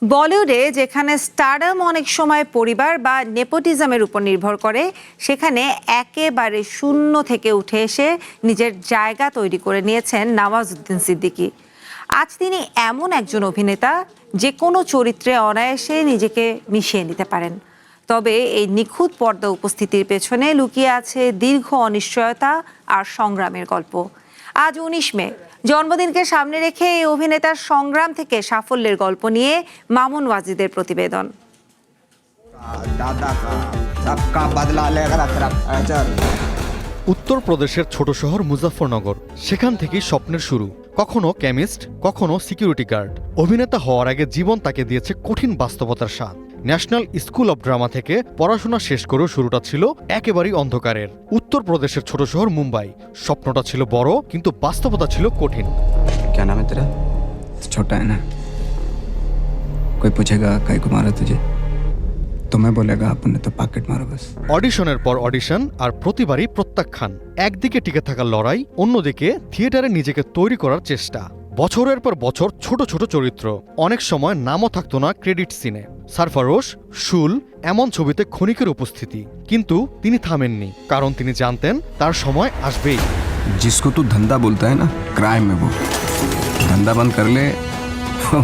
বলিউডে যেখানে স্টারডম অনেক সময় পরিবার বা নেপোটিজমের উপর নির্ভর করে, সেখানে একেবারে শূন্য থেকে উঠে এসে নিজের জায়গা তৈরি করে নিয়েছেন নওয়াজুদ্দিন সিদ্দিকী। আজ তিনি এমন একজন অভিনেতা যে কোনো চরিত্রে অনায়াসে নিজেকে মিশিয়ে নিতে পারেন। তবে এই নিখুঁত পর্দা উপস্থিতির পেছনে লুকিয়ে আছে দীর্ঘ অনিশ্চয়তা আর সংগ্রামের গল্প। আজ 19 মে, জন্মদিনকে সামনে রেখে এই অভিনেতার সংগ্রাম থেকে সাফল্যের গল্প নিয়ে মামুন ওয়াজিদের প্রতিবেদন। উত্তরপ্রদেশের ছোট শহর মুজাফফরনগর, সেখান থেকেই স্বপ্নের শুরু। কখনো কেমিস্ট, কখনো সিকিউরিটি গার্ড। অভিনেতা হওয়ার আগে জীবন তাকে দিয়েছে কঠিন বাস্তবতার স্বাদ। ন্যাশনাল স্কুল অব ড্রামা থেকে পড়াশোনা শেষ করেও শুরুটা ছিল একেবারেই অন্ধকারের। উত্তরপ্রদেশের ছোট শহর মুম্বাই। স্বপ্নটা ছিল বড়, কিন্তু বাস্তবতা ছিল কঠিন। क्या नाम है तेरा? छोटा है ना, कोई पूछेगा काहे को मारा तुझे, तो मैं बोलेगा आपने तो पॉकेट मारा बस। অডিশনের পর অডিশন, আর প্রতিবারই প্রত্যাখ্যান। একদিকে টিকে থাকার লড়াই, অন্যদিকে থিয়েটারে নিজেকে তৈরি করার চেষ্টা। বছরের পর বছর ছোট ছোট চরিত্র, অনেক সময় নামও থাকতো না ক্রেডিট সিনে। সারফারোশ, শুল, এমন ছবিতে ক্ষণিকের উপস্থিতি। কিন্তু তিনি থামেননি, কারণ তিনি জানতেন তার সময় আসবেই। जिसको तू धंधा बोलता है ना, क्राइम है वो। धंधा बंद कर ले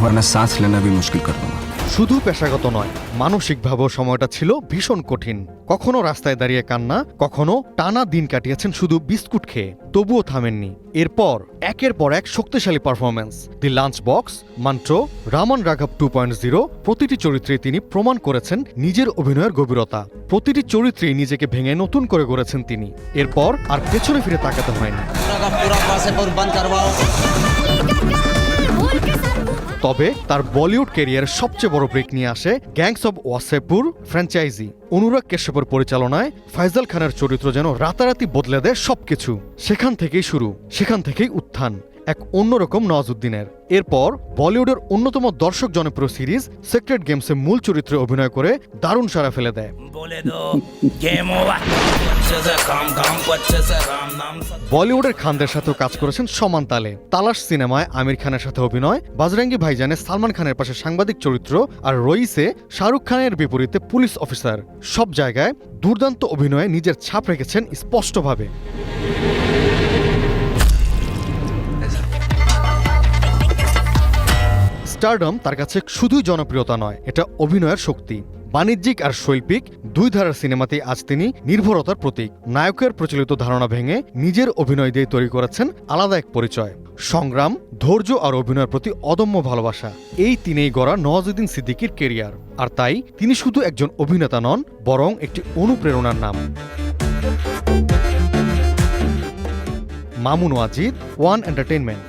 वरना सांस लेना भी मुश्किल कर दूंगा। শুধু পেশাগত নয়, মানসিকভাবেও সময়টা ছিল ভীষণ কঠিন। কখনো রাস্তায় দাঁড়িয়ে কান্না, কখনো টানা দিন কাটিয়েছেন শুধু বিস্কুট খেয়ে, তবুও থামেননি। এরপর একের পর এক শক্তিশালী পারফরমেন্স, দি লাঞ্চ বক্স, মন্ত্র, রামান রাঘব 2.0, প্রতিটি চরিত্রে তিনি প্রমাণ করেছেন নিজের অভিনয়ের গভীরতা। প্রতিটি চরিত্রেই নিজেকে ভেঙে নতুন করে গড়েছেন তিনি। এরপর আর পেছনে ফিরে তাকাতে হয়নি। তবে তার বলিউড ক্যারিয়ারের সবচেয়ে বড় ব্রেক নিয়ে আসে গ্যাংস অব ওয়াসেপুর ফ্র্যাঞ্চাইজি। অনুরাগ কাশ্যপের পরিচালনায় ফাইজাল খানের চরিত্র যেন রাতারাতি বদলে দেয় সবকিছু। সেখান থেকেই শুরু, সেখান থেকেই উত্থান এক অন্যরকম নওয়াজুদ্দিনের। এরপর বলিউডের অন্যতম দর্শক জনপ্রিয় সিরিজ সিক্রেট গেমসে মূল চরিত্রে অভিনয় করে দারুণ সাড়া ফেলে দেয়। বলিউডের খানদের সাথেও কাজ করেছেন সমান তালে। তালাশ সিনেমায় আমির খানের সাথে অভিনয়, বাজরাঙ্গি ভাইজানে সালমান খানের পাশে সাংবাদিক চরিত্র, আর রইসে শাহরুখ খানের বিপরীতে পুলিশ অফিসার। সব জায়গায় দুর্দান্ত অভিনয়ে নিজের ছাপ রেখেছেন স্পষ্টভাবে। স্টারডম তার কাছে শুধুই জনপ্রিয়তা নয়, এটা অভিনয়ের শক্তি। বাণিজ্যিক আর শৈল্পিক দুই ধারার সিনেমাতে আজ তিনি নির্ভরতার প্রতীক। নায়কের প্রচলিত ধারণা ভেঙে নিজের অভিনয় দিয়ে তৈরি করেছেন আলাদা এক পরিচয়। সংগ্রাম, ধৈর্য আর অভিনয়ের প্রতি অদম্য ভালোবাসা, এই তিনেই গড়া নওয়াজুদ্দিন সিদ্দিকীর কেরিয়ার। আর তাই তিনি শুধু একজন অভিনেতা নন, বরং একটি অনুপ্রেরণার নাম। Mamun Wajid, one entertainment.